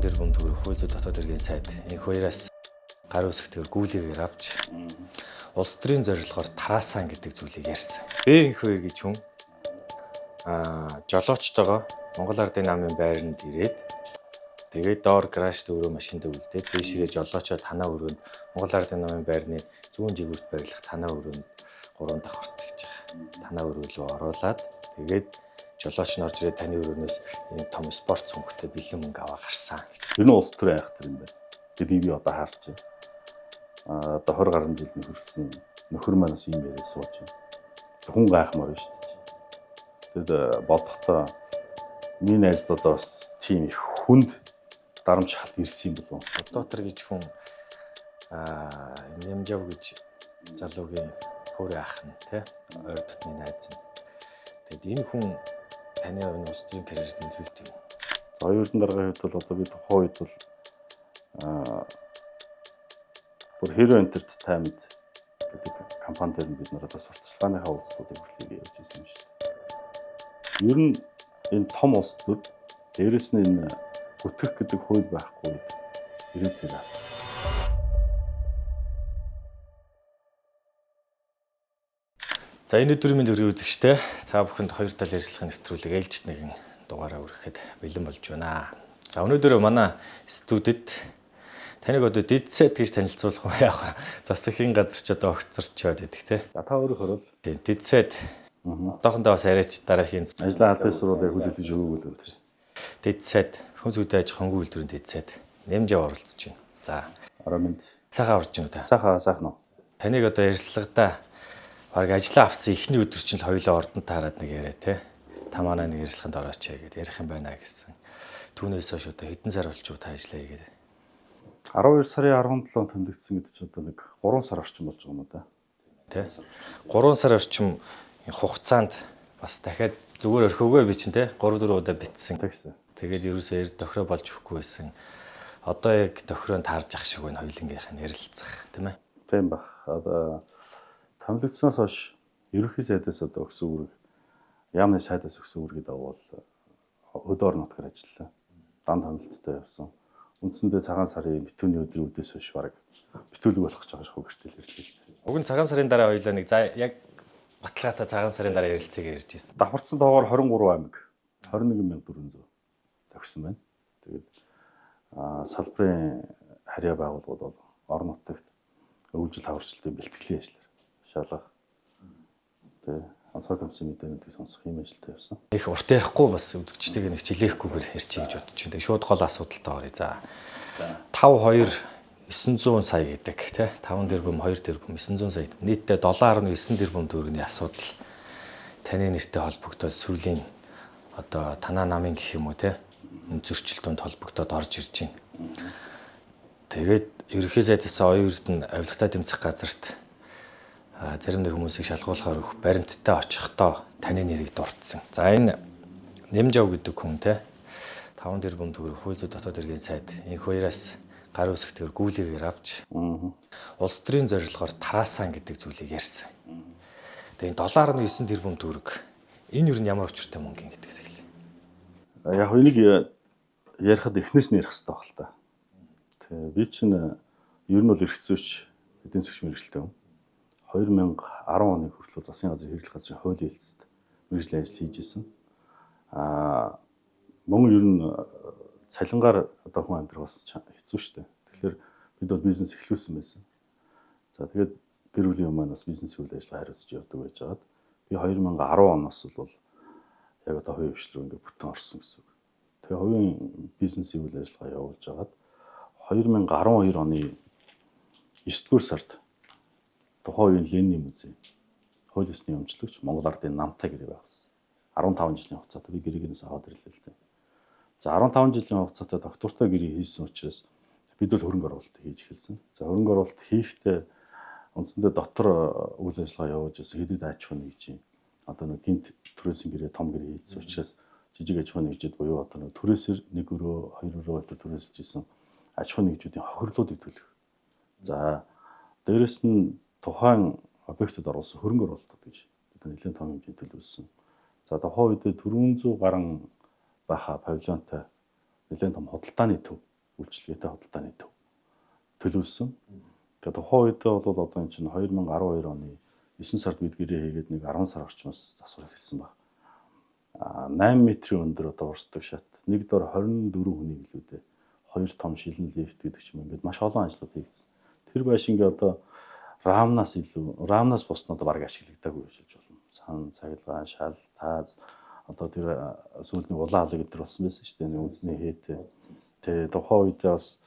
5 тэрбум төгрөг хууль зүйн дотоод хэргийн сайд энэ хоёроос гар үсгтэйгээр гүйлгээр авч улс төрийн зорилгоор тараасан гэдэг зүйлийг ярьсан. Б2 гэж хүн жолоочтойгоо Монгол Ардын намын байранд ирээд тэгээд доор гаражт өөрөө машинд үлдээд дээшгээ жолоочоо танаа өрөөнд Монгол Ардын намын байрны зүүн жигүүрт байрлах танаа өрөөнд 3 давхарт гэж байгаа. Танаа өрөө рүү оруулаад тэгээд жолооч нь орж ирээд таны өрөөнөөс энэ том спорт цомгтой бэлэн мөнгө аваа гарсан. Энэ улс төрийн айхтар юм байна. Тэгээд би одоо харж байна. Одоо 20 гаруй жилийн хүрсэн нөхөр маань бас ийм яриа сууж байна. Хүн гайхмаар шүү дээ. Тэгээд бодохдоо миний найзд одоо бас тийм их хүнд дарамж хат ирсэн юм болов. Доктор гэж хүн Нямжав гэж залуугийн хөөрэ ах нь тий ойр дотны найз нь. Тэгэд энэ хүн таны энэ улс төрийн карьерт нөлөөлт юм. За оюутан дараагийн хувьд бол одоо би тухайн үед бол бүр Hero Entertainment гэдэг компани дээр бид нар одоо сурталчилгааныхаа уулзалтуудыг хүлээг явуулж ирсэн юм шүү дээ. Ер нь энэ том улс төр дээрэс нь энэ бүтгэх гэдэг хууль байхгүй ирээд зэрэг. За энэ өдрийн төрийн үзэгчтэй та бүхэнд хоёр тал ярилцлагын нэвтрүүлэг ээлжид нэгэн дугаараа өргөхөд бэлэн болж байна. За өнөөдөр манай студид таныг одоо Дидсет гэж танилцуулах уу яах вэ? Засгийн газар ч одоо огцорчод идэх те. За та өөрөө хөрөл. Тийм Дидсет. Одоохондоо бас арайч дараахийн ажлын албан ёсролыг хүлээлгэж өгөөг л үү. Дидсет хүн зүгт аж хонгийн үйлдвэрийн Дидсет нэмжээ оролцож байна. За араа минь сайхан орж байна уу та? Сайхан уу. Таныг одоо ярилцлагадаа баг ажиллаа авсан эхний өдөр чинь л хоёулаа ордонд таарад нэг яриа те. Та манай нэг ярилцлаганд орооч гэдэг ярих юм байна гэсэн. Түүнээс хойш одоо хэдэн сар болж та ажиллаа хийгээд. 12 сарын 17-нд тэмдэгдсэн гэдэг чинь одоо нэг 3 сар орчим болж байгаа юм да. Тэ. 3 сар орчим хугацаанд бас дахиад зүгээр орхиогүй би чинь те 3-4 удаа битсэн. Тэгсэн. Тэгээд ерөөсөө ярь тохироо болж өгөхгүй байсан. Одоо яг тохироонд таарж ах шиг байна хоёулынгийнх нь ярилцах тийм ээ. Тийм баг. Одоо томилогдсоноос хойш ерөнхий сайдаас одоо өгсөн үүрэг яамны сайдаас өгсөн үүргээд авал өдөр нутгаар ажиллаа. Дан томилттой явсан. Үндсэндээ цагаан сарын битүүний өдрийн үдээс хойш баг битүүлэг болох гэж байгаа шүү гэртэл ирлээ. Уг нь цагаан сарын дараа хоёулаа нэг за яг баталгаатай цагаан сарын дараа ярилцгийг ярьж ирсэн. Давхарцсан тоогоор 23 аймаг 21400 төгсөн байна. Тэгээд салбарын харьяа байгууллагууд бол орон нутагт өвлжил хаварчлалтын бэлтгэлийн ажлаар шалгах. Тэгээд онцгой комиссийн мэдээнүүдийг сонсох юм ажилтай явсан. Их урт ярихгүй бас өдөгчтэйг нэг жилээхгүйгээр ярьчих гэж бодож байна. Шууд гол асуудалтай оръё. За 5-2 900 сая гэдэг тий 5 тэрбум 2 тэрбум 900 сая нийтдээ 7.9 тэрбум төгрөгийн асуудал таны нэртэй холбогдоод сүүлийн одоо танаа намын гэх юм уу тий зөрчилдөөнд холбогдоод орж ирж байна. Тэгээд ерөнхий сайдаас оюун эрдэнэ авилгатай тэмцэх газарт зарим нэг хүмүүсийг шалгуулахаар өгөх баримттай очихдоо таны нэрийг дурдсан. За энэ Нямжав гэдэг хүн те 5 тэрбум төгрөг хууль зүйн дотоод хэргийн сайд энэ хоёроос гар үсгтэйгээр гүйлгээр авч улс төрийн зорилгоор тараасан гэдэг зүйлийг ярьсан. Тэгээ 7.9 тэрбум төгрөг энэ юу н ямар учиртай мөнгө юм гэдгээс хэлээ. Яг энийг ярихад эхнээс нь ярих хэрэгтэй баг л та. Тэгээ би чинь ер нь бол эрх зүйч эдийн засгийн мэргэжилтэй хүн. 2010 оны хүртэл засгийн газрын хэрэглэх газрын хуулийн хэлцэд мэргэжлийн ажил хийж исэн. Мөн ер нь цалингаар одоо хүн амьдрах бас хэцүү шүү дээ. Тэгэхээр бид бол бизнес эхлүүлсэн байсан. За тэгээд гэр бүлийн маань бас бизнесийн үйл ажиллагаа хариуцж явдаг байж байгаад би 2010 оноос бол яг одоо хувийн хвшил рүү ингээд бүтэн орсон гэсэн үг. Тэгээ хувийн бизнесийн үйл ажиллагаа явуулж байгаад 2012 оны 9-р сард тухайн үеийн Ленин музей хууль ёсны өмчлөгч Монгол Ардын намтай гэрээ байгуулсан. 15 жилийн хугацаатай би гэрээгнээс аваад ирлээ л дээ. За 15 жилийн хугацаатай доктортой гэрээ хийсэн учраас бид бол хөрөнгө оруулалт хийж эхэлсэн. За хөрөнгө оруулалт хийхдээ үндсэндээ дотор үйл ажиллагаа явуулж байсан хэдийд аж ахуйн нэгжийн одоо нэг гинт түрээсийн гэрээ том гэрээ хийсэн учраас жижиг аж ахуйн нэгжид буюу одоо нэг түрээсээр 1 өрөө 2 өрөө одоо түрээсж исэн аж ахуйн нэгжүүдийн хохирлуудыг төлөх. За дээрэс нь тухайн объектэд оруулсан хөрөнгө оруулалтууд гэж бид нэлээд том хэмжээнд төлөвлөсөн. За тухайн үед 400 гаруй баха павильонтой нэлээд том худалдааны төв үйлчлэгээтэй худалдааны төв төлөвлөсөн. Тэгээд тухайн үедээ бол одоо энэ чинь 2012 оны 9 сард бид гэрээ хийгээд нэг 10 сар орчмоос засвар эхэлсэн баг. 8 метрийн өндөр одоо урсдаг шат. Нэг дор 24 хүний гэлүүдээ 2 том шилэн лифт гэдэг ч юм ингээд маш олон ажлууд хийгдсэн. Тэр байшингийн одоо рамнаас бусна одоо бараг ашиглагдаагүй гэж болно. Сан, цахилгаан, шал, тааз одоо тэр сүүлний улаан алаг гэдэр болсон байсан шүү дээ. Үндэсний хээтэй. Тэгээ тухайн үедээ бас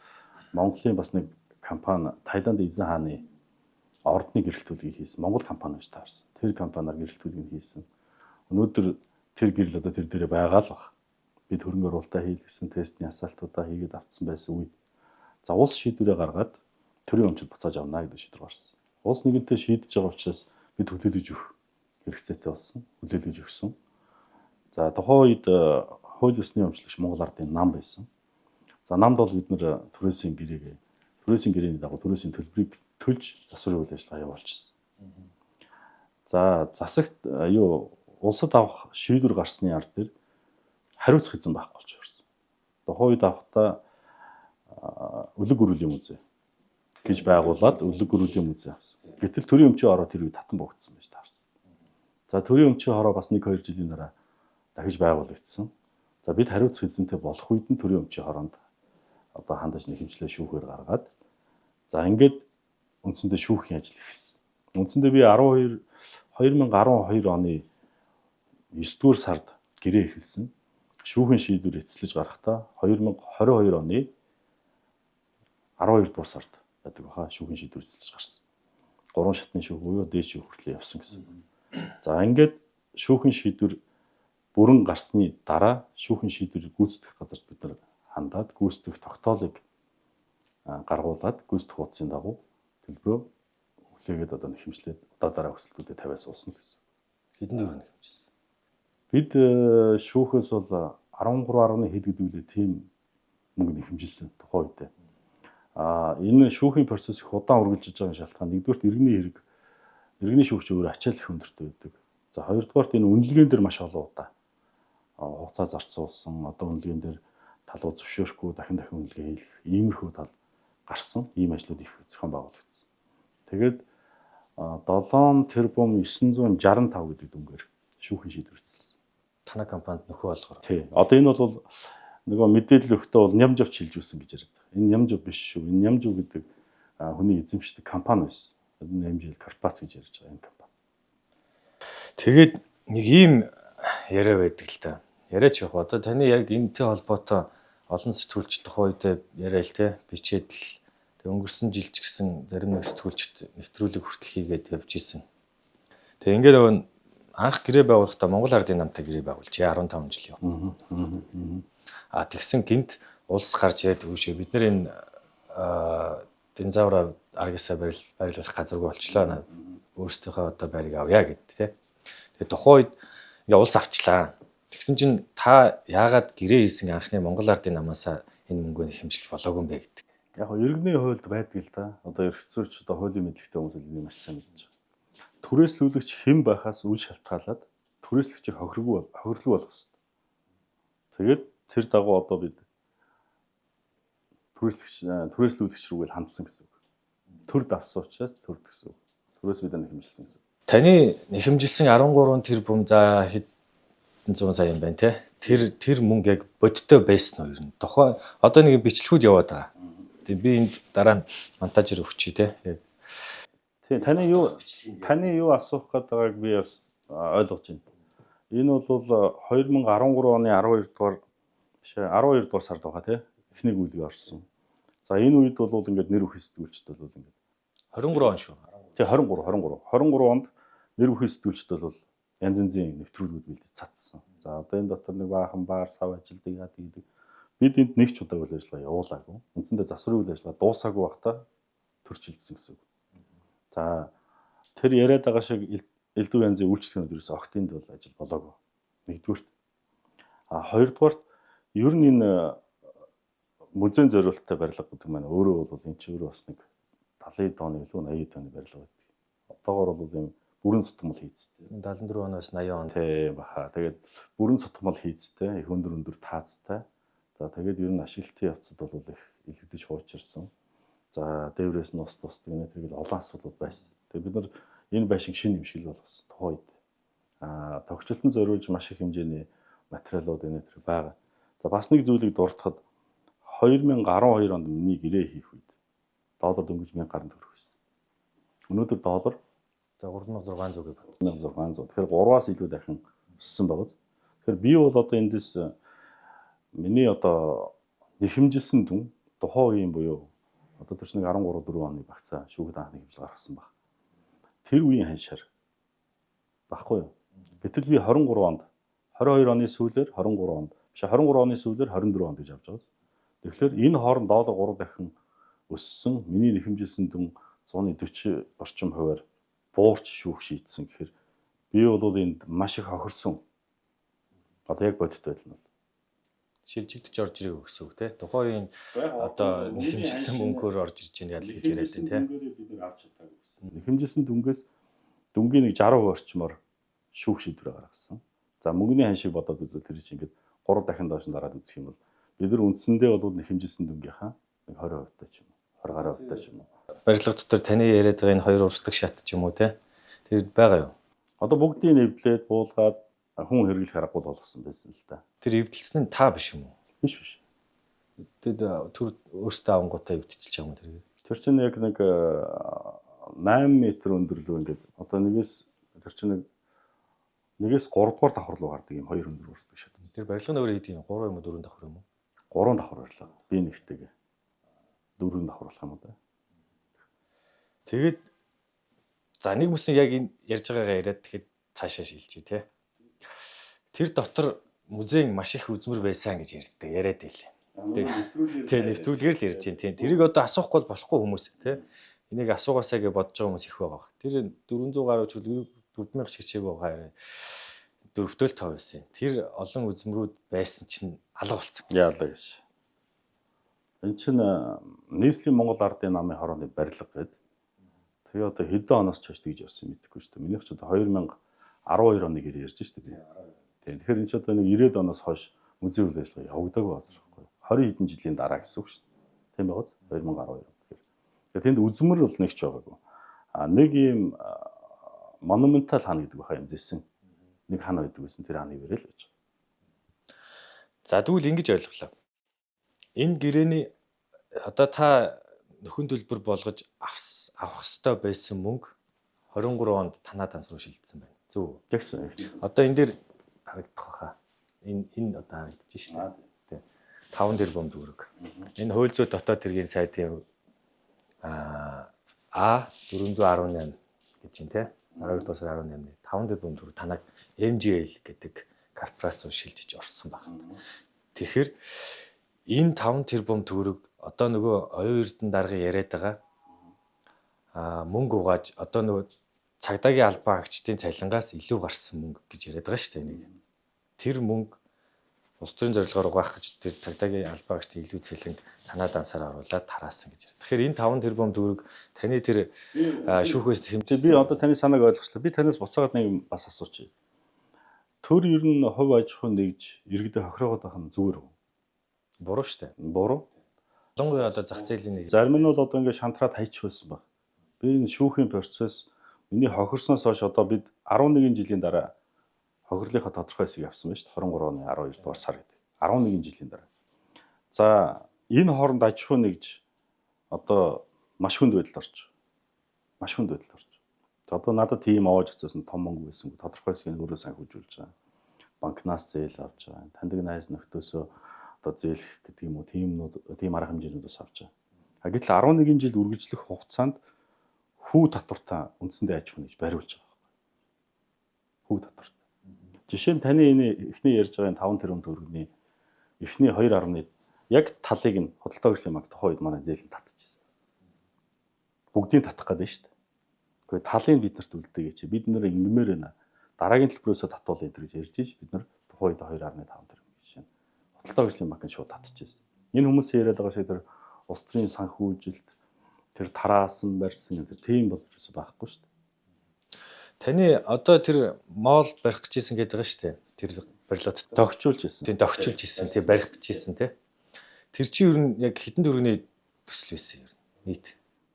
Монголын бас нэг компани Таиланд эзэн хааны ордны гэрэлтүүлгийг хийсэн. Монгол компани гэж таарсан. Тэр компаниар гэрэлтүүлгийг хийсэн. Өнөөдөр тэр гэрэл одоо тэр дээрээ байгаа л баг. Бид хөрөнгө оруулалтаа хийлгэсэн тестний асаалтуудаа хийгээд авцсан байсан үед. За улс шийдвэрээ гаргаад төрийн өмчөд буцааж авна гэдэг шийдвэр гарсан. Улс нэгэнтээ шийдэж байгаа учраас бид хүлээлгэж өгөх хэрэгцээтэй болсон. Хүлээлгэж өгсөн. За тухайн үед хууль ёсны өмчлөгч Монгол Ардын нам байсан. За намд бол бид нэр түрээсийн гэрээний дагуу түрээсийн төлбөрийг төлж засварын үйл ажиллагаа явуулчихсан. За засагт улсад авах шийдвэр гарсны ард дээр хариуцах эзэн байхгүй болж ирсэн. Тухайн үед авахдаа өлөг гөрүүлийн музей гэж байгуулад өлөг гөрүүлийн музей авсан. Гэтэл төрийн өмчийн хороо тэр үед татан богдсон байж таарсан. За төрийн өмчийн хороо бас 1-2 жилийн дараа дахиж байгуулагдсан. За бид хариуцах эзэнтэй болох үед нь төрийн өмчийн хороонд одоо хандаж нэхэмжлээ шүүхээр гаргаад за ингээд үндсэндээ шүүхийн ажил эхэлсэн. Үндсэндээ би 2012 оны 9-р сард гэрээ эхэлсэн. Шүүхийн шийдвэр эцэлж гарахдаа 2022 оны 12-р сард байдаг баха шүүхийн шийдвэр эцэлж гарсан. 3 шатны шүүх буюу дээд шүүх хүртэл явсан гэсэн. За ингээд шүүхийн шийдвэр бүрэн гарсны дараа шүүхийн шийдвэр гүйцэтгэх газарт бид нар хандаад гүйцэтгэх тогтоолыг гаргуулад гүйцэтгэх хуудсын дагуу төлбөрөө хүлээгээд одоо нэхэмжлээд удаа дараа өсөлтүүдэд тавиад суусан гэсэн. Хэдэн төгрөг нэхэмжсэн? Бид шүүхээс бол 13.1 гэдэгүүлээ тийм мөнгө нэхэмжилсэн тухайн үедээ. Энэ шүүхийн процесс их удаан үргэлжилж байгаа шалтгаан нэгдүгээр иргэний шүүгч өөрөө ачаал их өндөртэй байдаг. За хоёрдугаар энэ үнэлгээнд дэр маш олон удаа хугацаа зарцуулсан. Одоо үнэлгээнд дэр талуу зөвшөөрөхгүй дахин үнэлгээ хийх иймэрхүү тал гарсан. Ийм ажлууд их зохион байгуулагдсан. Тэгээд 7 тэрбум 965 гэдэг дүнгээр шүүхийн шийдвэр эцэлсэн. Танай компанид нөхөө болгоор. Тий. Одоо энэ бол нөгөө мэдээлэл өгтөө бол нямжавч хэлж үүсэн гэж яриад. Энэ нямжав биш шүү. Энэ нямжав гэдэг хүний эзэмшдэг компани байсан. Энэ нямжил корпорац гэж ярьж байгаа энэ компани. Тэгээд нэг ийм яриа байдаг л та. Яриач явах. Одоо таны яг энэтэй холбоотой олон сэтгүүлч тухай үедээ яриа л те бичээд л тэг өнгөрсөн жилч гэсэн зарим нэг сэтгүүлчд нэвтрүүлэг хүртэл хийгээд явж исэн. Тэг ингээд нөгөө анх гэрээ байгуулахдаа Монгол Ардын намтай гэрээ байгуулжээ 15 жил явсан. Тэгсэн гинт улс гарч ирээд өгшөө бид нар энэ динзавра аргасаа барилгах газаргүй болчлоо. Өөрсдийнхөө одоо байрыг авъя гэд тэ. Тэгээ тухайн үед ингээ улс авчлаа. Тэгсэн чинь та яагаад гэрээ хийсэн анхны Монгол Ардын намаасаа энэ мөнгөө хэмжилж болоогүй юм бэ гэдэг. Яг нь иргэний хуульд байдаг л да. Одоо эрх зүйч одоо хуулийн мэдлэгтэй хүмүүс энийг маш сайн мэдж байгаа. Түрээслүүлэгч хэн байхаас үл шалтгаалаад түрээслэгчийг хохирлог болгох хэрэгтэй. Тэгээд тэр дагуу одоо бид түрээслүүлэгч рүүгээ хандсан гэсэн үг. Төр давсан учраас төр гэсэн үг. Түрээс бид нэхэмжилсэн гэсэн. Таны нэхэмжилсэн 13 тэрбум за хэд 100 сая юм байна те. Тэр мөнгө яг бодиттой байсан уу ер нь? Тухайн одоо нэг бичлэгүүд яваад байгаа. Тэгээ би энд дараа нь монтажер өгчий те. Яг тий таны юу асуух гээд байгааг би бас ойлгож байна. Энэ бол 2013 оны 12 дугаар сард байгаа тий. Эхний гүйлгээ орсон. За энэ үед бол ингээд нэр бүхий сэтгүүлчд бол ингээд 23 он шүү. Тий 23 онд нэр бүхий сэтгүүлчд бол янз янзын нэвтрүүлгүүд бэлдэж цацсан. За одоо энэ дотор нэг баахан баар сав ажилдаг яадаг гэдэг. Бид энд нэг ч удаа үйл ажиллагаа явуулаагүй. Үндсэндээ засварын үйл ажиллагаа дуусаагүй байхдаа төрчилдсөн гэсэн үг. За тэр яриад байгаа шиг элдв янзын үйлчлэгчид ерөөсө огтынд бол ажил болоогүй. Нэгдүгürt. Хоёрдугаарт ер нь энэ музейн зориулалттай барилга гэдэг маань өөрөө бол энэ ч өөрөө бас нэг 70 тонны илүү 80 тонны барилга байдаг. Одоогоор бол юм бүрэн сутгмал хийцтэй. 74 оноос 80 он. Тий баха. Тэгээд бүрэн сутгмал хийцтэй, их өндөр таацтай. За тэгээд ер нь ашиглалтын явцад бол их илэгдэж хуучирсан. За дээврээс нь ус тус гэнэ тэгээд олон асуудал байсан. Тэгээд бид нар энэ байшин шинэ юм шиг л болгосон. Тухайд тогтчлолтод зориулж маш их хэмжээний материалууд энэ төр байгаа. За бас нэг зүйлийг дуртахад 2012 онд миний гэрээ хийх үед доллар дөнгөж 1000 гаруй төгрөг байсан. Өнөөдөр доллар За 3600 гэж бод. 1600. Тэгэхээр 3-аас илүү дахин өссөн байгаа. Тэгэхээр би бол одоо эндээс миний одоо нэхэмжилсэн дүн тухайн үеийн буюу одоо тэр чинь 13 4 оны багцаа шүүхэд анхны хэмжил гаргасан баг. Тэр үеийн ханшаар баггүй юу? Гэтэл би 23 онд 22 оны сүүлээр 23 онд биш 23 оны сүүлээр 24 онд гэж авч байгаа. Тэгэхээр энэ хооронд доллар 3 дахин өссөн. Миний нэхэмжилсэн дүн 140 орчим хувиар буурч шүүх шийдсэн гэхээр би бол энд маш их хохирсон. Одоо яг бодит байдал нь бол Шилжигдэж орж ирэх гэсэн үг тий. Тухайн одоо нэхэмжилсэн мөнгөөр орж ирж байгаа гэж яриад байна тий. бид нэг авч чадаагүй гэсэн. Нэхэмжилсэн дүнгээс дүнгийн нэг 60% орчмоор шүүх шийдвэр гаргасан. За мөнгөний ханшийг бодоод үзвэл тэр чинь ингээд 3 дахин доош нь дараад үзэх юм бол бид нар үндсэндээ бол нэхэмжилсэн дүнгийнхаа нэг 20% таа ч юм уу 20 гаруй таа ч юм уу. Барилга дотор таны яриад байгаа энэ хоёр урсдаг шат ч юм уу тий. Тэр байгаа юу? Одоо бүгдийг нэвлээд буулгаад хүн хэрэглэх аргагүй болгосон байсан л да. Тэр эвдэлсэн нь та биш юм уу? Биш биш. Тэд түр өөрсдөө авангуудаа эвдчихэж байгаа юм тэр. Тэр чинь яг нэг 8 м өндөрлөө ингээд одоо тэр чинь нэгээс 3 дугаар давхар руу гардаг юм хоёр өндөр урсдаг шат. Тэр барилгын өөр хийдэг юм 3 юм уу 4 давхар юм уу? 3 давхар барилга. Би нэгтэйг 4 давхар болох юм да. Тэгээд за нэг хүсн яг энэ ярьж байгаагаа яриад тэгэхэд цаашаа шилжиж тий. Тэр дотор музейн маш их үзмэр байсан гэж яриад байлээ. Тий нэвтрүүлгээр л ярьж байна тий. Тэрийг одоо асуухгүй болохгүй хүмүүс тий. Энийг асуугаасаа гэж бодож байгаа хүмүүс их байгаа. Тэр 400 гаруй ч 4000 шигчээг байгаа. 4-5 байсан. Тэр олон үзмрүүд байсан чинь алга болцсон. Яалаа гэж. Энэ чинь нийслэлийн Монгол ардын намын хорооны барилга гэдэг. Тэгээ одоо хэдэн оноос ч хойш тэгж явсан мэдэхгүй шүү дээ. Минийх ч одоо 2012 оны гэр ярьж шүү дээ. Тийм. Тэгэхээр энэ ч одоо нэг 90-ад оноос хойш музей үйл ажиллагаа явагдаагүй байна байхгүй. 20 хэдэн жилийн дараа гэсэн үг шүү дээ. Тийм байгааз 2012 тэгэхээр. Тэгээ тэнд үзмэр бол нэг ч байгаагүй. Нэг ийм монументал хаан гэдэг баха юм зэсэн. Нэг хаан байдаг гэсэн тэр хааны бэрэл гэж. За тэгвэл ингэж ойлголоо. Энэ гэрээний одоо та нөхөн төлбөр болгож авах ёстой байсан мөнгө 23 онд танаа данс руу шилжсэн байна. Зөв. Тэгсэн. Одоо энэ дээр харагдах баха. Энэ одоо харагдаж шүү дээ. 5 тэрбум төгрөг. Энэ хууль зүйн дотоод хэргийн сайдын А418 гэж юм те. 12 дуусар 18-ны 5 тэрбум төгрөг танаг MGL гэдэг корпорац шилжиж орсон байна. Тэгэхээр энэ 5 тэрбум төгрөг одоо нөгөө оюун эрдэнэ даргын яриад байгаа мөнгө угааж одоо нөгөө цагдаагийн албан агчдын цалингаас илүү гарсан мөнгө гэж яриад байгаа шүү дээ. Тэр мөнгө улс төрийн зорилгоор угаах гэж тэр цагдаагийн албан агчдын илүү цалинг танаа дансаар оруулаад тараасан гэж. Тэгэхээр энэ 5 тэрбум төгрөг таны тэр шүүхээс хэмжээ. Би одоо таны санааг ойлгочлаа. Би танаас буцаагаад нэг юм бас асуучих. Төр ер нь хувь аж ахуй нэгж иргэдэд хохироод байх нь зүгээр үү? Буруу шүү дээ. Буруу. Ялангуяа одоо зах зээлийн нэг зарим нь бол одоо ингээд шантраад хайчих байсан баг. Би энэ шүүхийн процесс миний хохирсноос хойш одоо бид 11 жилийн дараа хохирлынхаа тодорхой хэсгийг авсан байна шүү дээ. 23 оны 12 дугаар сар гэдэг. 11 жилийн дараа. За энэ хооронд аж ахуй нэгж одоо маш хүнд байдалд орж. Маш хүнд байдалд орж. Одоо надад тийм овоож өгсөн том мөнгө байсан. Тодорхой хэсгийг өөрөө санхүүжүүлж байгаа. Банкнаас зээл авч байгаа. Таньдаг найз нөхдөсөө одоо зээлэх гэдэг юм уу тийм арга хэмжээнүүдээс авч байгаа. Гэтэл 11 жил үргэлжлэх хугацаанд хүү татвартаа үндсэндээ аж ахуй нэгж бариулж байгаа байхгүй. Хүү татварт. Жишээ нь таны энэ эхний ярьж байгаа 5 тэрбум төгрөгийн эхний 2.1 яг талыг нь худалдаа хөгжлийн банк тухайн үед манай зээлэнд татчихсан. Бүгдийг татах гэдэг нь шүү дээ. Гэхдээ талыг бид нарт үлдээгээ чи бид нэр ингэмээр байна. Дараагийн төлбөрөөсөө татвал энэ гэж ярьж иж бид нар тухайн үед 2.5 тэрбум жишээ нь худалдаа хөгжлийн банкнд шууд татчихсан. Энэ хүмүүсийн яриад байгаа шиг тэр улс төрийн санхүүжилт тэр тараасан барьсан гэдэг тийм болж байхгүй шүү дээ. Таны одоо тэр моол барих гэжсэн гэдэг байгаа шүү дээ. Тэр барилгад тогтчулж ирсэн. Тийм тогтчулж ирсэн. Тийм барих гэжсэн тий. Тэр чинь ер нь яг хэдэн төгрөгийн төсөл байсан ер нь нийт.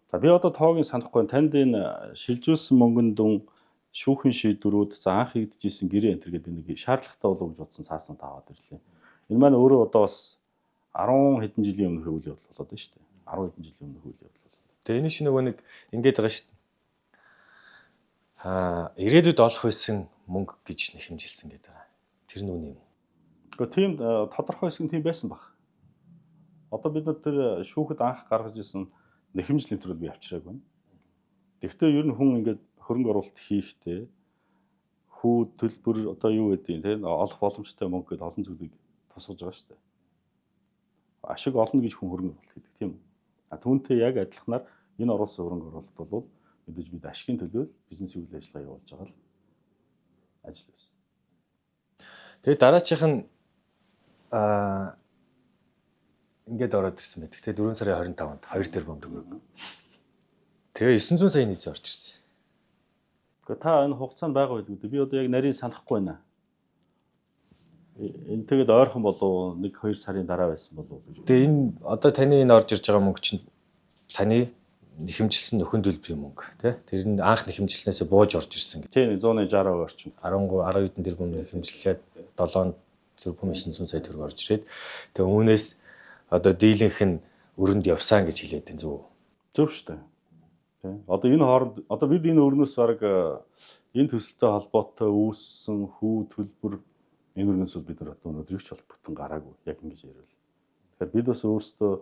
За би одоо тоогийн санахгүй танд энэ шилжүүлсэн мөнгөн дүн шүүхийн шийдвэрүүд за анх хийгдэжсэн гэрээ энэ гэдэг нэг шаардлагатай болов гэж бодсон цаасан таваад ирлээ. Энэ маань өөрөө одоо бас 10 хэдэн жилийн өмнөх үйл явдал болоод байна шүү дээ. 10 хэдэн жилийн өмнөх үйл явдал. Тэгээ энэ чинь нөгөө нэг ингэж байгаа шүү дээ. Ирээдүйд олох байсан мөнгө гэж нэхэмжилсэн гэдэг. Тэр нь үнэ юм. Гэхдээ тийм тодорхой хэсэг нь тийм байсан баг. Одоо бид нар тэр шүүхэд анх гаргаж ирсэн нэхэмжлийн төрөд би авчираагүй. Гэхдээ ер нь хүн ингээд хөрөнгө оруулалт хийхдээ хүү төлбөр одоо юу гэдэг тийм олох боломжтой мөнгө гэдэг олон зүйлийг тусгаж байгаа шүү дээ. Ашиг олно гэж хүн хөрөнгө оруулалт хийдэг тийм үү? Түүнтэй яг адилханаар энэ оруулсан хөрөнгө оруулалт бол мэдээж бид ашигын төлөө бизнесийн үйл ажиллагаа явуулж байгаа л ажил байсан. Тэгээ дараачих нь ингээд ороод ирсэн байдаг. Тэгээ 4 сарын 25-нд 2 тэрбум төгрөг. Тэгээ 900 сая нийцээ орж ирсэн. Гэхдээ та энэ хугацаанд байгаа байлгүй дээ. Би одоо яг нарийн санахгүй байна. Энэ тэгээд ойрхон болов 1-2 сарын дараа байсан болов гэж. Тэгээ энэ одоо таны энэ орж ирж байгаа мөнгө чинь таны нэхэмжилсэн нөхөн төлбөрийн мөнгө тий. Тэр нь анх нэхэмжилснээсээ бууж орж ирсэн гэх. Тийм 160 орчим. 10 хэдэн тэрбум нэхэмжлээд 7 тэрбум 900 сая төгрөг орж ирээд тэгээ үүнээс одоо дийлэнх нь өрөнд явсан гэж хэлээд байна зүг. Зөв шүү дээ. Тий. Одоо энэ хооронд одоо бид энэ өрнөөс бараг энэ төсөлтэй холбоотой үүссэн хүү төлбөр энэ өрнөөс бид нар одоо өнөөдөр их ч бол бүтэн гараагүй. Яг ингэж ярил. Тэгэхээр бид бас өөрсдөө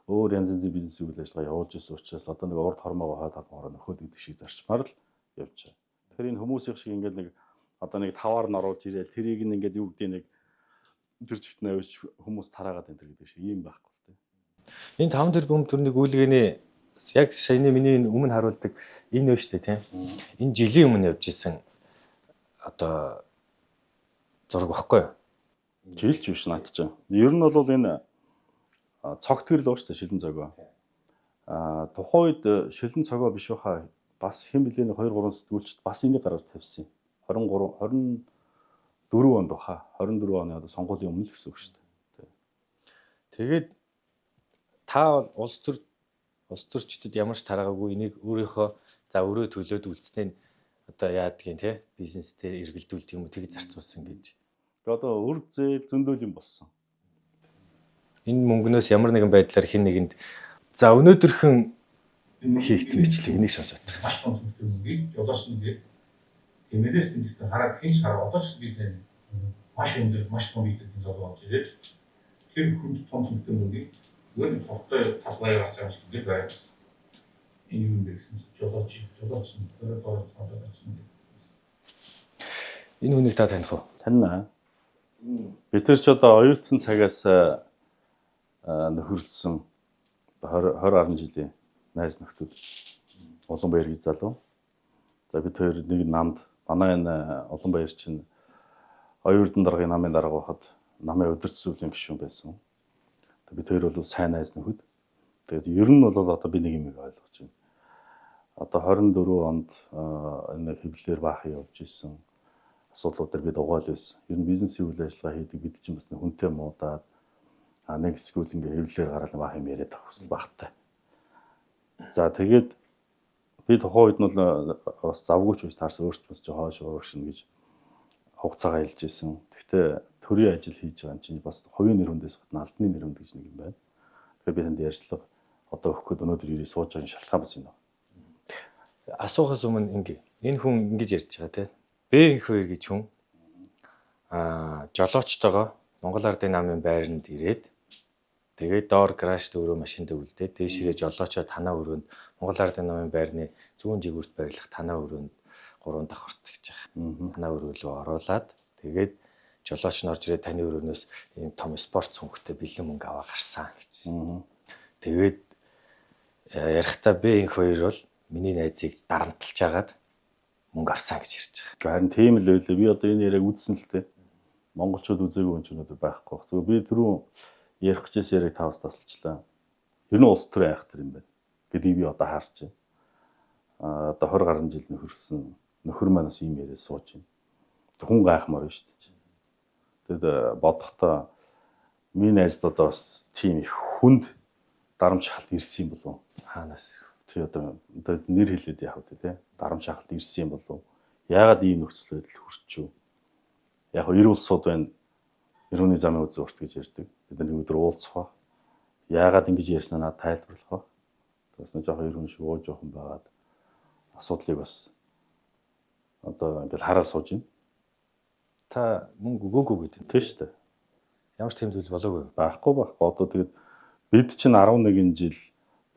өөр янз янзын бизнес үйл ажиллагаа явуулж ирсэн учраас одоо нэг урд хормоо хаад хормоо нөхөд гэдэг шиг зарчмаар л явж байгаа. Тэгэхээр энэ хүмүүсийн шиг ингээд нэг одоо нэг таваар нь оруулж ирээл тэрийг нь ингээд юу гэдэг нэг тэр чигт навж хүмүүс тараагаад энэ гэдэг шиг юм байхгүй л дээ. Энэ 5 тэрбум төгрөгийг үйлгээний яг саяны миний өмнө харуулдаг энэ вэ штэ тийм. Энэ жилийн өмнө явж исэн одоо зураг багхгүй юу? Жилч биш над чинь. Ер нь бол энэ цогт гэрэл ууш та шилэн цогоо. Тухайн үед шилэн цогоо биш баха бас хэн блэний 2 3 сэтгүүлчд бас энийг гаргаж тавьсан. 24 онд баха 24 оны одоо сонгуулийн өмнө л гэсэн үг шүү дээ. Тэгээд та бол улс төрчдөд ямар ч тараагаагүй энийг өөрийнхөө за өрөө төлөөд үлдснээ одоо яадгийн те бизнестэй эргэлдүүлдэг юм уу тэг зарцуулсан гэж. Тэгээд одоо үр зээл зөндөөл юм болсон. Энэ мөнгнөөс ямар нэгэн байдлаар хэн нэгэнд за өнөөдөрхөн хийгдсэн бичлэг энийг сонсоод. Маш том мөнгөийг жолооч нь эмээс тэмдэгт хараад хинч хараа одоо ч бид маш өндөр маш том биетэй золоо болж ирээд тэр хүнд том мөнгөийг өөр тогтой талбай гарч байгаа шиг гээд байна. Энэ юм гэсэн жолооч нь өөрөө доор цаадаа байсан. Энэ хүнийг та таних уу? Таньна. Бид тэр ч одоо оюутан цагаас нөхөрлсөн 20 жилийн найз нөхдөд Улаанбаяр гэж залуу. За бид хоёр нэг намд манай энэ Улаанбаяр чинь оюутан даргын намын дарга байхад намын удирдах зөвлөлийн гишүүн байсан. Бид хоёр бол сайн найз нөхөд. Тэгээд ер нь бол одоо би нэг юм ойлгож байна. Одоо 24 онд энэ хэвлэлээр баахан явж исэн асуудлуудаар бид угаал байсан. Ер нь бизнесийн үйл ажиллагаа хийдэг бид чинь бас хүнтэй муудаад нэг эсвэл ингээ хэвлэлээр гараад баахан юм яриад авах хүсэл багтай. За тэгээд би тухайн үед нь бас завгүй ч биш таарсан өөртөө ч хойш ууршин гэж хугацаагаа хэлж исэн. Гэхдээ төрийн ажил хийж байгаа юм чинь бас хувийн нэр хүндээс гадна албаны нэр хүнд гэж нэг юм байна. Тэгэхээр би танд ярьцлага одоо өгөх гээд өнөөдөр ирээ сууж байгаа шалтгаан бас энэ. Асуухаас өмнө энэ хүн ингэж ярьж байгаа те. Б2 гэж хүн жолоочтойгоо Монгол Ардын намын байранд ирээд тэгээд доор гаражт өөрөө машинд өвлдээд дээшгээ жолоочоо танаа өрөөнд Монгол Ардын намын байрны зүүн жигүүрт байрлах танаа өрөөнд 3 давхарт гэж байгаа. Танаа өрөө рүү оруулаад тэгээд жолооч нь орж ирээд таны өрөөнөөс ийм том спорт цүнхтэй бэлэн мөнгө аваа гарсан гэж. Тэгээд ярихдаа Б2 бол миний найзыг дарамтлж агаад мөнгө авсан гэж ярьж байгаа. Харин тийм л байлээ. Би одоо энэ яриаг үзсэн л дээ. Монголчууд үзээгүй юм ч өнөөдөр байхгүй. Зөв би түрүү ярих гэжээс яриг тавс тасалчлаа. Ер нь улс төрийн айхтар юм байна. Гэдгийг би одоо харж байна. Одоо 20 гаруй жил нөхөрсөн. Нөхөр маань бас ийм яриа сууж байна. Хүн гайхмаар байна шүү дээ. Тэгэд бодохдоо Миний найзд одоо бас тийм их хүнд дарамт шахалт ирсэн юм болов. Хаанаас Тий одоо нэр хэлээд яах вэ те? Дарамт шахалт ирсэн юм болов. Яагаад ийм нөхцөл байдал хүрчв? Яг нь 90 улсууд байна. Эрүүний замын үзэн урт гэж ярьдаг. Бид нэг өдөр уулзах ба. Яагаад ингэж ярьснаа надад тайлбарлах ба. Бас нэг жоохон эрүүн шиг ууж жоохон байгаад асуудлыг бас одоо ингээд хараад сууж байна. та мөнгө өгөөгүй гэдэг. Тийм шүү дээ. Ямар ч тийм зүйл болоогүй. Байхгүй. Одоо тэгээд бид чинь 11 жил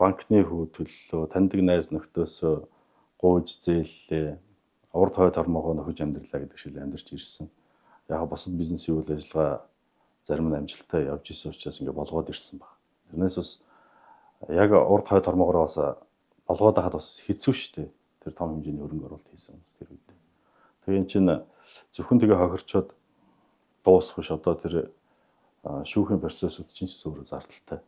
банкны хүү төллөө, таньдаг найз нөхдөөсөө гуйж зээллээ. Урд хойд хормогоо нөхөж амьдралаа гэдэг шиг амьдарч ирсэн. Яг босод бизнесийн үйл ажиллагаа зарим нь амжилттай явж исэн учраас ингээд болгоод ирсэн баг. Тэрнээс бас яг урд хойд хормогоо бас болгоод хахад бас хэцүү шүү дээ. Тэр том хэмжээний хөрөнгө оруулалт хийсэн тэр үед. Тэгээд чинь зөвхөн тэгээ хохирчоод дуусах биш одоо тэр шүүхийн процессууд чинь ч өөрөө зардалтай.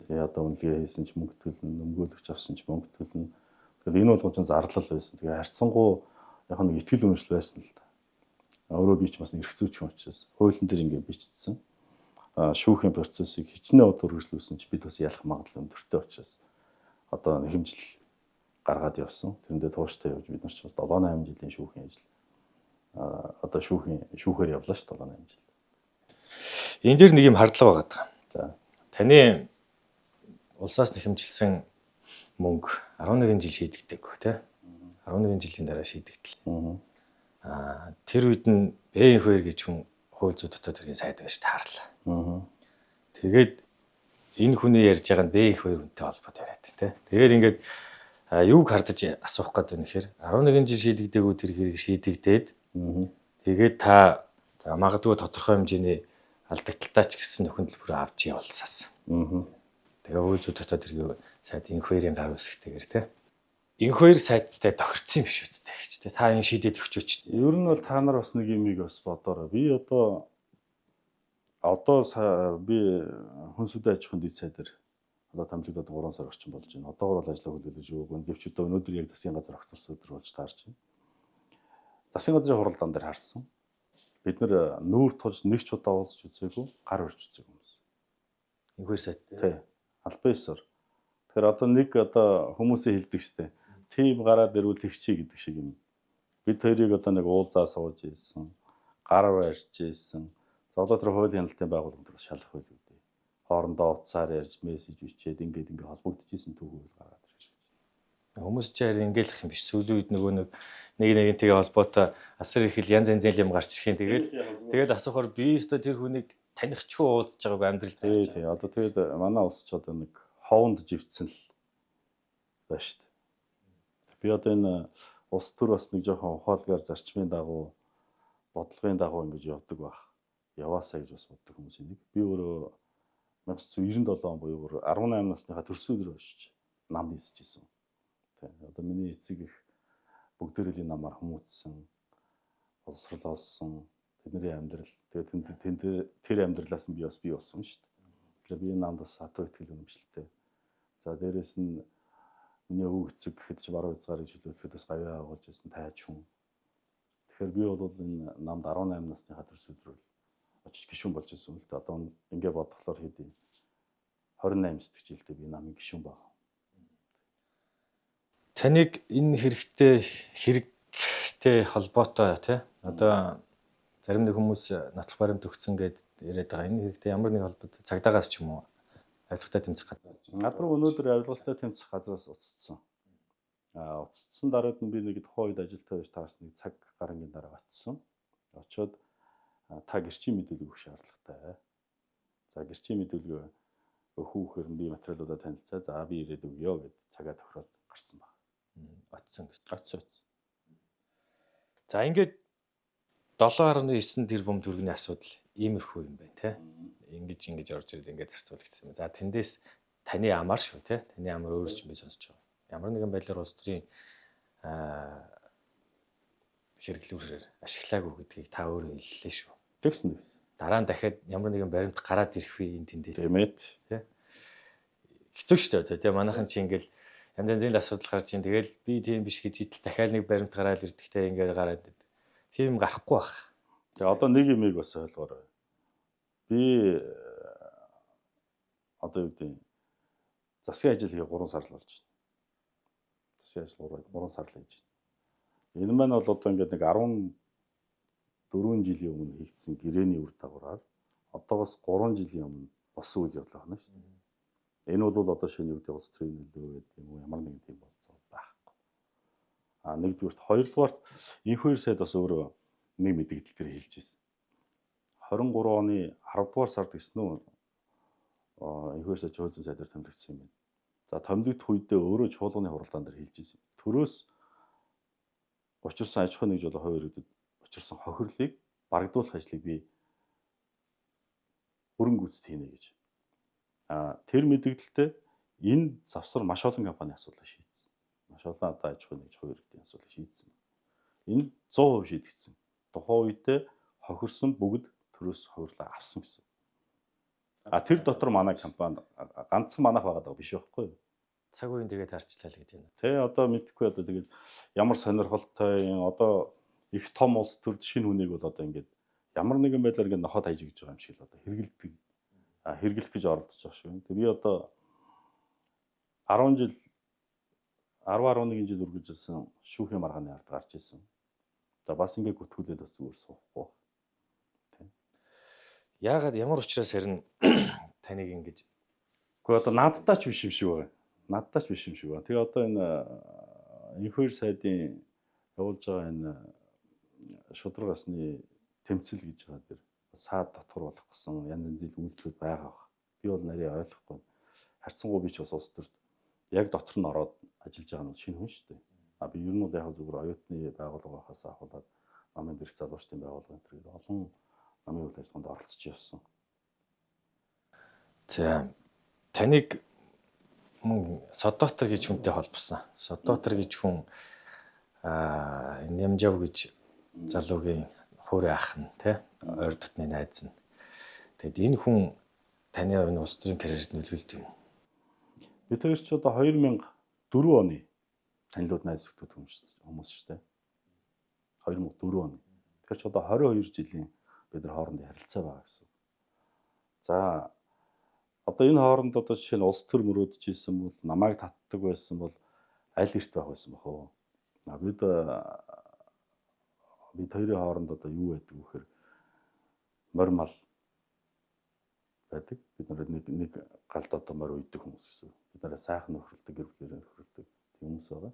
Тэгээ одоо үнэлгээ хийсэн ч мөнгө төлнө, өмгөөлөгч авсан ч мөнгө төлнө. Тэгэхээр энэ болгон чинь зарлал байсан. Тэгээ харьцангуй яг нэг ихтгэл үнэмшил байсан л да. Өөрөө би ч бас эрх зүйч хүн учраас хуулийн дээр ингээд бичсэн. Шүүхийн процессыг хичнээн удаа үргэлжлүүлсэн ч бид бас ялах магадлал өндөртэй учраас одоо хэмжил гаргаад явсан. Тэрэндээ тууштай явж бид нар ч бас 7-8 жилийн шүүхийн ажил одоо шүүхээр явлаа ш 7-8 жил. Энэ дээр нэг юм хардлага байгаа. За. Таны улсаас нэхэмжилсэн мөнгө 11 жил шийдэгдэг тий. 11 жилийн дараа шийдэгдэл. Тэр үед нь Б2 гэж хүн хууль зүйн дотоод хэргийн сайд байж таарлаа. Тэгээд энэ хүний ярьж байгаа нь Б2 хүнтэй холбоотой яриад тий. Тэгээд ингээд юуг хардаж асуух гэдэг нь гэхээр 11 жил шийдэгдээгүй тэр хэрэг шийдэгдээд тэгээд та магадгүй тодорхой хэмжээний алдагдaltaа ч гэсэн нөхөн төлбөрөө авч явуулсаас. Тэгээ хууль зүйн дотоод хэргийн сайд инхвэрийн гар үсгтэйгээр тий. Инхвэр сайттай тохирцсон юм биш үстэй гэж тий. Та энэ шийдээд өгчөөч. Ер нь бол та нар бас нэг юмыг бас бодоорой. Би одоо би хүнсүдэ аж ахуйн дэд сайдэр одоо тамжигдаад 3 сар орчим болж байна. Одоогор бол ажиллаа хүлээлгэж өгөөгүй. Гэвч одоо өнөөдөр яг засгийн газар огцорсон өдөр болж таарч байна. Засгийн газрын хуралдаан дээр харсан. Бид нэр нүүр тулж нэг ч удаа уулзч үзээгүй, гар өрч үзээгүй юм. Инхвэр сайт. Тий. Албан ёсоор. Тэгэхээр одоо нэг одоо хүмүүсийн хэлдэг штэ. Тим гараад ирвэл тэгчий гэдэг шиг юм. Бид хоёрыг одоо нэг уулзаа сууж ийсэн. Гар барьж ийсэн. За одоо тэр хуулийн хяналтын байгууллагууд бас шалах байл үү. Хоорондоо уцаар ярьж, мессеж бичээд ингээд холбогдчихсэн түүхүүд гаргаад ирж байна. Хүмүүс ч харин ингээл их юм биш. Сүүлийн үед нөгөө нэгнтэйгээ холбоотой асар их янз янзын юм гарч ирэх юм. Тэгээд асуухаар би өстө тэр хүнийг таних ч уулзж байгааг амьдрал тий. Одоо тэгээд манай улс ч одоо нэг ховонд живцсэн л байна шүү дээ. Би одоо энэ улс төр бас нэг жоохон ухаалгаар зарчмын дагуу бодлогын дагуу ингэж явдаг байх. Яваасаа гэж бас боддог хүмүүс энийг. Би өөрөө 1997 он буюу 18 насныхаа төрсөн өдөр очиж нам хийсэж ирсэн. Тий. Одоо миний эцэг их бүгдээрээ намаар хүмүүжсэн, боловсрол олсон, тэдний амьдрал. Тэгээд тэр амьдралаас нь би бас бий болсон шүү дээ. Тэгэхээр би намд бас хатуу ихтгэл үнэмшилтэй. За дээрэс нь миний өвөг эцэг гэхэд ч баруун хязгаарыг чөлөөлөхөд бас гавьяа агуулж ирсэн тайж хүн. Тэгэхээр би бол энэ намд 18 насныхаа төрсөн өдрөөр очиж гишүүн болж ирсэн л дээ. Одоо ингээ бодглохлоор хэдий 28 сэтгжилтэй би намын гишүүн баг. таныг энэ хэрэгтэй холбоотой тий. Одоо зарим нэг хүмүүс нотлох баримт өгсөн гэдээ яриад байгаа. Энэ хэрэгтэй ямар нэг холбоотой цагдаагаас ч юм уу авилгатай тэмцэх газраас. Надруу өнөөдөр авилгалтай тэмцэх газраас уццсан. Уццсан дараад нь би нэг тухайн үед ажилтаа байж таарсан нэг цаг гарангийн дараа очсон. Очоод та гэрчийн мэдээлэл өгөх шаардлагатай. За гэрчийн мэдээлэл өгөхээр би материалуудаа танилцаа. За би ирээд өгье гэд цагаа тохироод гарсан баг. Очсон гэж. Очсон. За ингээд 7.9 тэрбум төгрөгийн асуудал иймэрхүү юм байна тий. Ингэж орж ирээд ингээд зарцуулагдсан юм. За тэндээс таны амар шүү тий. Таны амар өөрөө ч би сонсож байгаа. Ямар нэгэн байдлаар улс төрийн хэрэглүүрээр ашиглаагүй гэдгийг та өөрөө хэллээ шүү. Тэгсэн. Дараа нь дахиад ямар нэгэн баримт гараад ирэх вэ энэ тэндээс. Тийм ээ. Тий. Хэцүү шүү дээ. Тэгээ манайхан чи ингээл янз янзын асуудал гарч ийн. Тэгэл би тийм биш гэж идэл дахиад нэг баримт гараад ирдэгтэй ингээд гараад. Тийм гарахгүй байх. Тэгээ одоо нэг юмыг бас ойлгоорой. Би би одоо юу гэдэг засгийн ажил хийгээ 3 сар л болж байна. Засгийн ажил 3 сар л хийж байна. Энэ маань бол одоо ингээд нэг 14 жилийн өмнө хийгдсэн гэрээний үр дагавраар одоогоос 3 жилийн өмнө болсон үйл явдал байна шүү дээ. Энэ бол одоо шинэ юу гэдэг улс төрийн нөлөө гэдэг юм уу ямар нэгэн тийм болцоо байхгүй. Нэгдүгürt, хоёрдугаарт энх 2 сайд бас өөрөө нэг мэдээлэл дээр хэлж ирсэн. 23 оны 10 дугаар сард гэсэн үү энх 2 сайд чуулган сайдаар томилогдсон юм байна. За томилогдох үедээ өөрөө чуулганы хуралдаан дээр хэлж ирсэн. Төрөөс учирсан аж ахуй нэгж болон хувь иргэдэд учирсан хохирлыг барагдуулах ажлыг би бүрэн гүйцэд хийнэ гэж. Тэр мэдээлэлтэй энэ завсар маш олон компани асуудлыг шийдсэн. Маш олон одоо аж ахуй нэгж хувь иргэдийн асуудлыг шийдсэн. Энэ 100% шийдэгдсэн. Тухайн үедээ хохирсон бүгд төрөөс хувирлаа авсан гэсэн. Тэр дотор манай компани ганцхан манайх байгаа даа биш байхгүй юу? Цаг үеийн тэгээд харчлаа л гэдэг юм. Тэ одоо мэдхгүй одоо тэгээд ямар сонирхолтой одоо их том улс төрд шинэ хүнийг бол одоо ингээд ямар нэгэн байдлаар ингээд нохоод хайж гэж байгаа юм шиг л одоо хэрэгэлдэг хэрэглэх гэж оролдож байгаа шүү. Би одоо 10 жил 10-11 жил үргэлжилсэн шүүхийн маргааны ард гарч ирсэн. За бас ингээд гүтгүүлээд бас зүгээр суухгүй. Яагаад ямар учраас харин таныг ингэж Гэхдээ одоо надтай ч биш юм шиг байна. Надтай ч биш юм шиг байна. Тэгээ одоо энэ энх 2 сайдын явуулж байгаа энэ шудраг асны тэмцэл гэж байгаа дэр саад татвар болох гэсэн янз янзын үйлдэлүүд байгаа. Би бол нарийн ойлгохгүй. Харьцангуй би ч бас улс төрд яг дотор нь ороод ажиллаж байгаа нь шинэ хүн шүү дээ. Би ер нь бол яг зүгээр оюутны байгууллага байхаас ахуулаад намын дэрх залуучдын байгууллага энэ төрөл олон намын үйл ажиллагаанд оролцож явсан. за таныг Содотор гэж хүнтэй холбосон. Содотор гэж хүн Нямжав гэж залуугийн хуурай ах нь тий ойр дотны найз нь. Тэгэд энэ хүн таны энэ улс төрийн карьерт нөлөөлд юм уу? Бид хоёр ч одоо 2004 оны танилуд найз нөхдөд хүмүүс шүү дээ. 2004 оны. Тэгэхээр ч одоо 22 жилийн бид нар хоорондын харилцаа байгаа гэсэн. За одоо энэ хооронд одоо жишээ нь улс төр мөрөөдөж ийсэн бол намайг татдаг байсан бол аль эрт байх байсан бах уу? Бид хоёрын хооронд одоо юу байдаг вэ гэхээр морь мал байдаг. Бид нар нэг галд одоо морь үйдэг хүмүүс гэсэн. Бид нараа сайхан нөхрөлдөг, гэр бүлээрээ нөхрөлдөг тийм хүмүүс байгаа.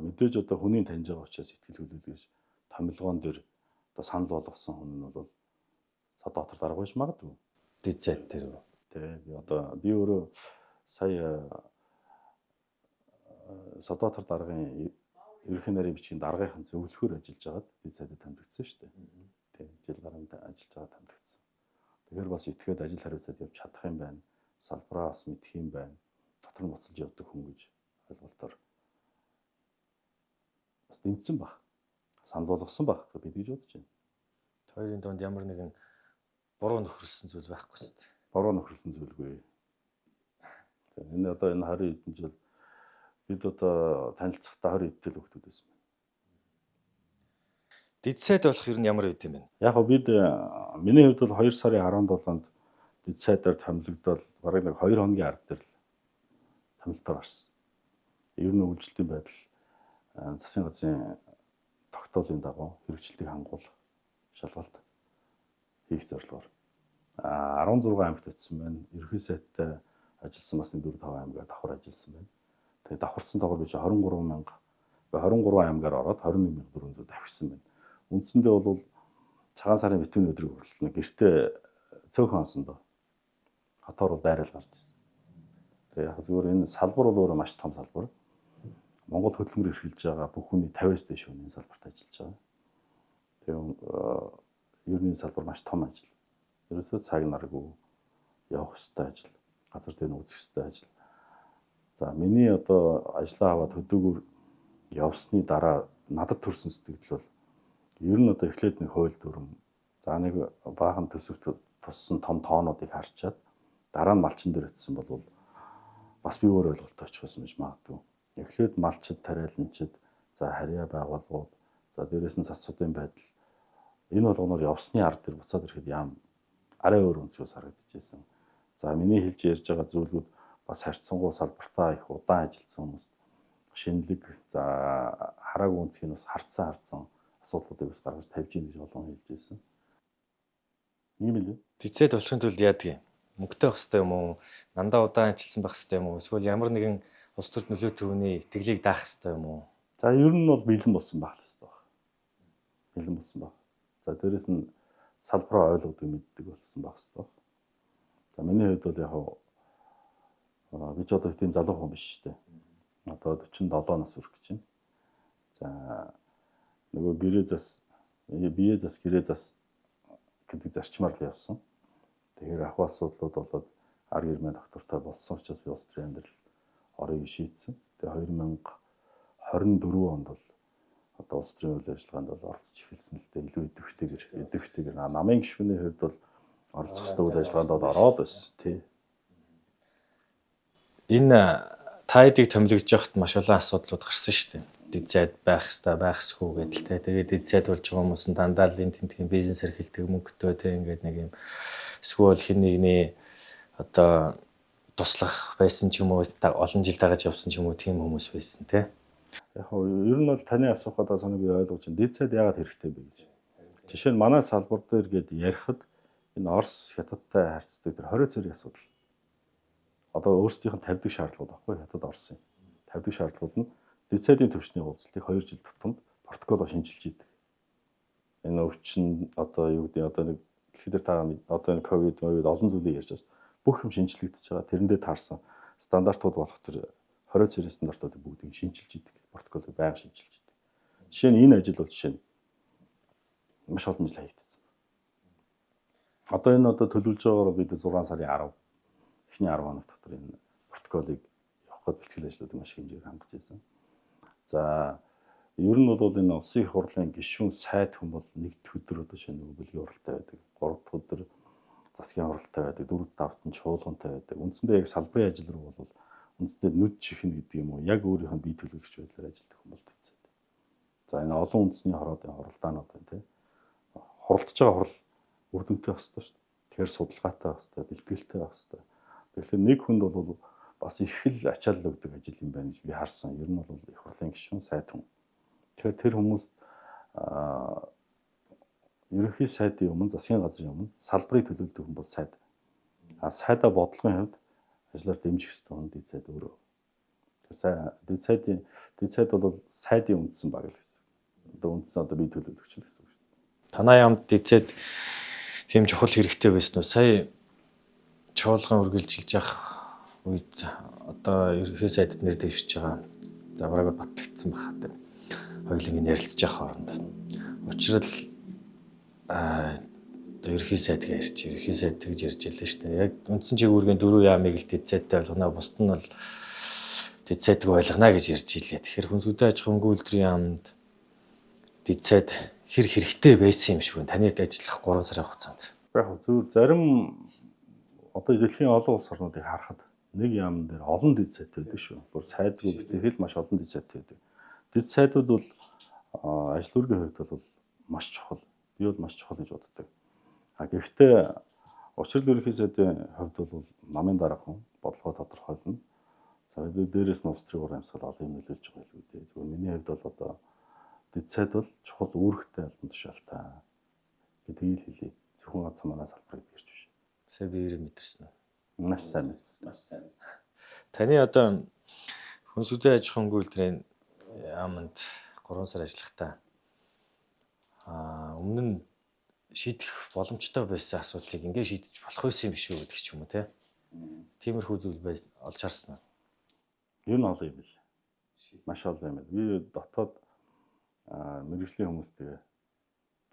Мэдээж одоо хүний таньж байгаа учраас сэтгэл хөдлөлгөөс томилгоон дээр одоо санал болгосон хүн нь бол Содотор дарга байж магадгүй. Дэд сайд дээр үү? Би өөрөө сая Содотор даргын ерөнхий нарийн бичгийн даргын зөвлөхөр ажиллаж байгаад дэд сайдад томилогдсон шүү дээ. Жил гаруй ажиллаж байгаа томилогдсон. Тэгэхээр бас итгээд ажил хариуцаад явж чадах юм байна. Салбараа бас мэдэх юм байна. Дотор нь буцалж явдаг хүн гэж ойлголтоор бас дэмжсэн баг. Санал болгосон баг гэж би бодож байна. Хоёрын донд ямар нэгэн буруу нөхрөлсөн зүйл байхгүй шүү дээ. Буруу нөхрөлсөн зүйлгүй. Энэ 20 хэдэн жил бид одоо танилцахдаа 20 хэдэн жил хөвгүүд байсан байна. Дэд сайд болох ер нь ямар үед юм бэ? Яг гоо бид миний хувьд бол 2 сарын 17-нд дэд сайдаар томилогдоод бараг нэг 2 хоногийн ард дээр л томилтоор гарсан. Ер нь үйлчлэлтийн байдал засгийн газрын тогтоолын дагуу хэрэгжилтийг хангуулах шалгалт хийх зорилгоор 16 аймагт очсон байна. Ерхий сайттай ажилласан бас 4-5 аймгаар давхар ажилласан байна. Тэгээд давхарсан тоогоор би 23 аймгаар ороод 21400 давхирсан байна. Үндсэндээ бол цагаан сарын битүүний өдрийг хүртэл гэртээ цөөхөн онсондоо хотоор бол дайрал гарч ирсэн. Тэгээд яг зөвхөн энэ салбар бол өөрөө маш том салбар. Монгол хөдөлмөр эрхэлж байгаа бүх хүний 50-аас дээш хүний салбарт ажиллаж байгаа. Тэгээд ер нь салбар маш том ажил. Ерөөсөө цаг наргүй явах ёстой ажил, газар дээр нь үзэх ёстой ажил. За миний одоо ажлаа аваад хөдөөгөр явсны дараа надад төрсэн сэтгэл бол ер нь одоо эхлээд нэг хууль дүрм, за нэг баахан төсөвт туссан том тоонуудыг харчаад дараа нь малчин дээр очисон бол бас би өөр ойлголттой очихсан гэж магадгүй. Эхлээд малчид, тариаланчид, за харьяа байгууллагууд, за дээрээс нь засцуудын байдал энэ болгоноор явсны ард дээр буцаад ирэхэд арай өөр өнцгөөс харагдчихсэн. За миний хэлж ярьж байгаа зүйлүүд бас харьцангуй салбартаа их удаан ажилласан хүмүүст шинэлэг за хараагүй өнцгийг бас харцсан асуудлуудыг бас гаргаж тавьж ийн гэж олон хэлж байсан. Ийм л Дицэд болохын тулд яадаг юм? Мөнгөтэй байх хэрэгтэй юм уу? Дандаа удаан ажилласан байх хэрэгтэй юм уу? Эсвэл ямар нэгэн улс төрд нөлөө төвний итгэлийг даах хэрэгтэй юм уу? за ер нь бол бэлэн болсон байх л хэрэгтэй баг. Бэлэн болсон баг. За дээрэс нь салбараа ойлгодог мэддэг болсон байх хэрэгтэй баг. За миний хувьд бол яг би ч одоо тийм залуу хүн биш шүү дээ. Одоо 47 нас хүрэх гэж байна. За нөгөө бие зас гэрээ зас гэдэг зарчмаар л явсан. Тэгэхээр ахуй асуудлууд болоод ар гэрмээ доктортой болсон учраас би улс төрийн амьдрал орыг шийдсэн. Тэгээ 2024 онд бол одоо улс төрийн үйл ажиллагаанд бол оролцож эхэлсэн л дээ. Илүү идэвхтэйгээр намын гишүүний хувьд бол оролцох ёстой үйл ажиллагаанд бол ороод байсан тий. Энэ таадыг томилогдож байхад маш олон асуудлууд гарсан шүү дээ. Дицэд байх ёстой байх эсгүй гэдэл те. Тэгээд дицэд болж байгаа хүмүүс нь дандаа л энэ тентгийн бизнес эрхэлдэг мөнгөтэй те ингээд нэг юм эсвэл хэн нэгний одоо туслах байсан ч юм уу олон жил дагаж явсан ч юм уу тийм хүмүүс байсан те. Яг ер нь бол таны асуух одоо санааг би ойлгож байна. Дицэд яагаад хэрэгтэй бэ гэж. Жишээ нь манай салбар дээр гээд ярихад энэ Орос Хятадтай харьцдаг тэр 20 цэргийн асуудал. Одоо өөрсдийнх нь тавьдаг шаардлагууд баггүй Хятад Оросын. Тавьдаг шаардлагууд нь дицэдийн төвчний уулзалтыг 2 жил тутамд протоколоо шинжилж идэг. Энэ өвчин одоо юу гэдэг одоо нэг дэлхийд та одоо энэ ковид олон зүйлийг ярьж байна. Бүх юм шинжлэгдэж байгаа. Тэрэндээ таарсан стандартууд болох тэр 20 цэргийн стандартуудыг бүгдийг шинжилж идэг. Протоколыг байнга шинжилж идэг. Жишээ нь энэ ажил бол жишээ нь маш олон жил хийгдсэн. Одоо энэ төлөвлөж байгаагаар бид 6 сарын 10 эхний 10 хоног дотор энэ протоколыг явах гээд бэлтгэл ажлуудыг маш хэмжээгээр хангаж байсан. За ер нь бол энэ улсын их хурлын гишүүн сайд хүн бол нэгдүгээр өдөр одоо шинэ нөгөө бүлгийн уралтай байдаг. 3 дахь өдөр засгийн уралтай байдаг. 4 давтан чуулгантай байдаг. Үндсэндээ яг салбарын ажил руу бол үндсэндээ нүд чихнэ гэдэг юм уу? Яг өөрийнх нь бие төлөвлөгч байдлаар ажилладаг хүн бол төцөөд. За энэ олон үндэсний хороодын хуралдаанууд байна тийм. Хуралдаж байгаа хурал үр дүнтэй байх хэрэгтэй шүү дээ. Тэгэхээр судалгаатай байх хэрэгтэй, бэлтгэлтэй байх хэрэгтэй. Тэгэхээр нэг хүнд бол бас их л ачаалал өгдөг ажил юм байна гэж би харсан. Ер нь бол их хурлын гишүүн сайд хүн. Тэгэхээр тэр хүмүүс ерөнхий сайдын өмнө, засгийн газрын өмнө салбарыг төлөвлөдөг хүн бол сайд. Сайдаа бодлогын хувьд ажлаар дэмжих ёстой хүн дицэд өөрөө. Тэгэхээр дицэд бол сайдын үндсэн баг л гэсэн. Одоо үндсэн одоо бие төлөвлөгч л гэсэн үг шүү. Танай яамд дицэд тийм чухал хэрэгтэй байсан уу? Сая чуулган үргэлжилж явах үед одоо ерөнхий сайдд нэр дэвшиж байгаа завраг батлагдсан байна. Хоёуланг нь ярилцж явах хооронд. Учир нь одоо ерөнхий сайд гэж ярьж байлаа шүү дээ. Яг үндсэн чиглэлгийн 4 яамыг л дицэдтэй болгоно. Бусд нь бол дицэдг ойлгоно гэж ярьж илээ. Тэгэхээр хүнсүдэн аж ахуйн үйлдвэрийн яамд дицэд хэрэгтэй байсан юм шиг байна. Таны ажиллах 3 сарын хугацаанд. Яг зөв зарим одоо дэлхийн олон улс орнуудыг харахад нэг яамн дээр олон дэд сайд байдаг шүү. Бүр сайдгүй гэтэл маш олон дэд сайд байдаг. Дэд сайдууд бол ажил үргийн хувьд бол маш чухал. Би бол маш чухал гэж боддог. Гэхдээ учрал ерөнхий сайдын хувьд бол намын дараахан бодлогоо тодорхойлно. За дээрээс нь улс төрийн амьсгал олон юм нөлөөлж байгаа л үү. Зөвхөн миний хувьд бол одоо дэд сайд бол чухал үүрэгтэй албан тушаалтай гэдгийг хэлье. Зөвхөн ганц манай салбарыг гэрч биш. Сая биеэр мэдэрсэн үү? Маш сайн мэдсэн. Маш сайн. Таны одоо хүнсүдэн аж ахуйн үйлдвэрийн яамд 3 сар ажиллахдаа өмнө нь шийдэх боломжтой байсан асуудлыг ингээд шийдэж болох байсан юм биш үү гэдэг ч юм уу те. Тиймэрхүү зүйл олж харсан уу? Ер нь олон юм бил. Маш олон юм. Би дотоод мэргэжлийн хүмүүстэй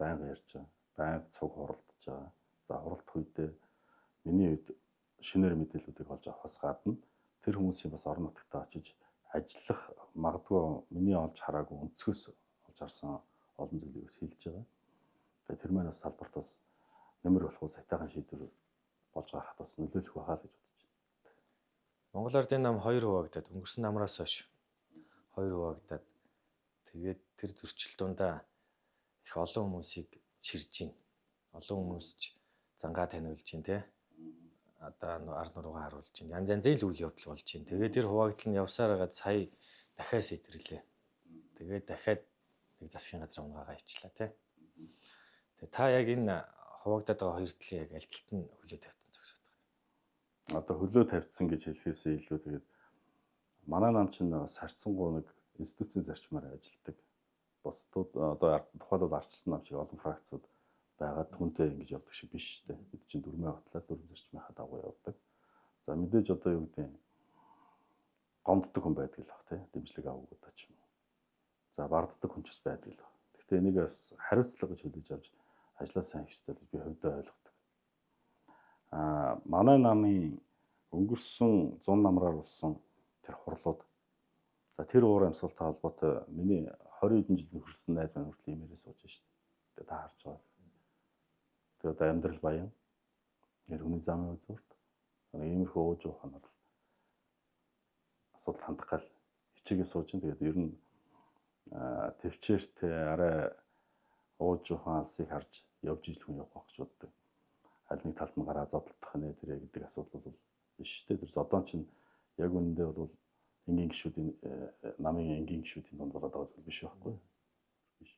байнга ярьж байгаа. Байнга цуг хуралдаж байгаа. За хуралдах үедээ миний үед шинээр мэдээллүүдийг олж авахаас гадна тэр хүмүүсийн бас орон нутагтаа очиж ажиллах магадгүй миний олж хараагүй өнцгөөс олж харсан олон зүйлийг бас хэлж байгаа. Тэгээ тэр маань бас салбарт бас нэмэр болох сайтайхан шийдвэр болж гарах бас нөлөөлөх байхаа л гэж бодож байна. Монгол Ардын нам 2 хуваагдаад өнгөрсөн намраас хойш 2 хуваагдаад тэгээд тэр зөрчил дундаа их олон хүмүүсийг чирж байна. Олон хүмүүс зангаа таниулж чинь те. Одоо ард нуруугаа харуулж чинь. Янз янзын үйл явдал болж чинь. Тэгээд тэр хуваагдал нь явсаар байгаа сая дахиад сэтэрлээ. Тэгээд дахиад нэг засгийн газар унгаагаа ичлаа те. Тэгээд та яг энэ хуваагдаад байгаа хоёр талын яг аль талд нь хөлөө тавьсан зогсоод байгаа. Одоо хөлөө тавьсан гэж хэлэхээсээ илүү тэгээд манай нам чинь сарцсангуу нэг институцийн зарчмаар ажилладаг. Бусдууд одоо тухайлбал ардчилсан нам шиг олон фракцууд байгаад түнтэй ингэж явдаг шиг биш шүү дээ. Бид чинь дөрмөө хатлаа дөрвөн зарчмынхаа дагуу явдаг. За мэдээж одоо юу гэдэг гомддог хүн байдаг л бах тий. Дэмжлэг авах ч юм уу. За барддаг хүн ч бас байдаг л бах. Гэхдээ энийг бас хариуцлага гэж хүлээж авч ажиллаа сайн хийх хэрэгтэй гэж би хувьдаа ойлгодог. Манай намын өнгөрсөн 100 намраар болсон тэр хурлууд. За тэр уур амьсгалтай холбоотой миний 20 хэдэн жилийн хөрсөн найз маань хүртэл имээрээ сууж шээ. Тэгээ та харж байгаа. Тэгээ одоо амьдрал баян. Нэр хүний замын үзүүрт. Иймэрхүү ууж ухаанаар асуудал хандах гал хичээгээ сууж ин. Тэгээд ер нь төвчээрт арай ууж ухаан алсыг харж явж ижил хүн явах гэж боддог. Аль нэг талд нь гараа зодтолдох нэ тэр гэдэг асуудал бол биш шүү дээ. Тэр зодон чинь яг үнэндээ бол энгийн гишүүдийн намын энгийн гишүүдийн дунд болоод байгаа зүйл биш байхгүй. Биш.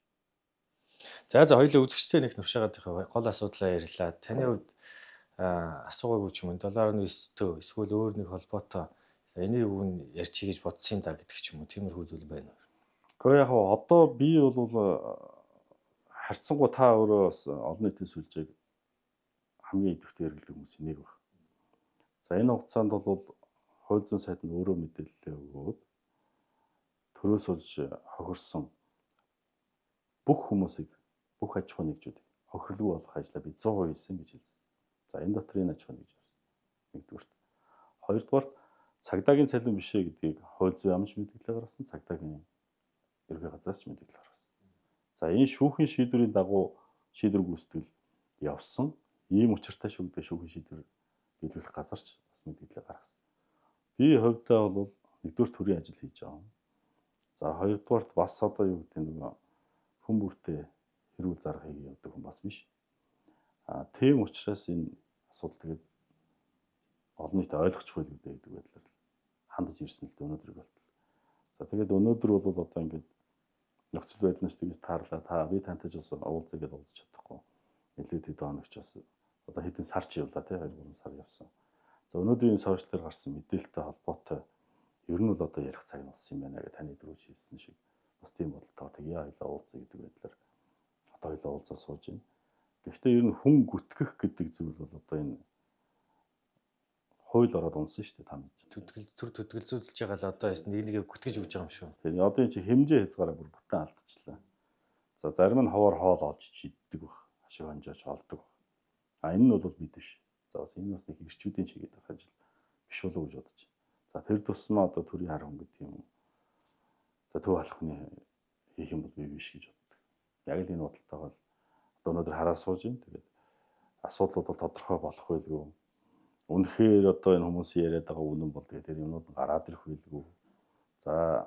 За хоёулаа үзэгчтэй нэг нуршаагаадынхаа гол асуудлаа ярьлаа. Таны хувьд асуугаагүй ч юм уу 7.9-төө эсвэл өөр нэг холбоотой энийг үн ярьчих гэж бодсон да гэдэг ч юм уу тиймэрхүү зүйл байна. Гэхдээ яг одоо би бол харьцангуй та өөрөө бас олон нийтийн сүлжээг хамгийн идэвхтэй хэрэглэдэг хүмүүсийн нэг баг. За энэ хугацаанд бол хууль зүйн сайд нь өөрөө мэдээлэл өгөөд төрөөс олж хохирсон бүх хүмүүсийг бүх аж ахуй нэгжүүдийг хохирлгүй болгох ажлаа би 100% хийсэн гэж хэлсэн. За энэ дотор энэ аж ахуй нэгж байна. Нэгдүгürt. Хоёрдугаарт цагдаагийн цалин бишээ гэдгийг хууль зүйн амж мэдээлэл гаргасан, цагдаагийн ерхий газраас ч мэдээлэл гаргасан. За энэ шүүхийн шийдвэрийн дагуу шийдвэр гүйцэтгэл явсан. Ийм учиртай шүүгдэх шүүхийн шийдвэр биелүүлэх газарч бас мэдээлэл гаргасан. Би хувьдаа бол нэгдүгээр төрийн ажил хийж байгаа. За хоёрдугаарт бас одоо юу гэдэг нэг хүн бүртээ хэрүүл зарга хийгээд явдаг хүн бас биш. Тийм учраас энэ асуудал тэгээд олон нийт ойлгочихгүй л гэдэг байдлаар хандаж ирсэн л дээ өнөөдрийг болтол. За тэгээд өнөөдөр бол одоо ингээд нөхцөл байдлаас тэгж таарлаа. Та би тантай ч бас уулзъя гэдээ уулзах чадахгүй. Нэлээд хэд хоногч бас одоо хэдэн сар ч явлаа тий 2-3 сар явсан. За өнөөдрийн сошиалээр гарсан мэдээлэлтэй холбоотой ер нь бол одоо ярих цаг нь болсон юм байна гэж таны дөрөв хэлсэн шиг бас тийм бодолтой тэгээ хоёлаа уулзъя гэдэг байдлаар одоо хоёлаа уулзаа сууж байна. Гэхдээ ер нь хүн гүтгэх гэдэг зүйл бол одоо энэ хууль ороод унсан шүү дээ та мэдээ. Төдөлзүүлж байгаа л одоо нэг нэгэ гүтгэж өгч байгаа юм шүү. Тэгээ одоо энэ чи хэмжээ хязгаараа бүр бүтэн алдчихлаа. За зарим нь ховор хоол олж чийддэг баг. Ашиг хонжооч олдог баг. Энэ нь бол бид биш. За бас энэ бас нэг ирчүүдийн чигээд байх ажил биш болов уу гэж бодож байна. За тэр тусмаа одоо төрийн хар хүн гэдэг юм. За төв алхахны хийх юм бол би биш гэж боддог. Яг л энэ бодолтойгоо одоо өнөөдөр хараа сууж байна. Тэгээд асуудлууд бол тодорхой болох байлгүй. Үнэхээр одоо энэ хүмүүсийн яриад байгаа үнэн бол тэгээд тэр юмнууд гараад ирэх байлгүй. За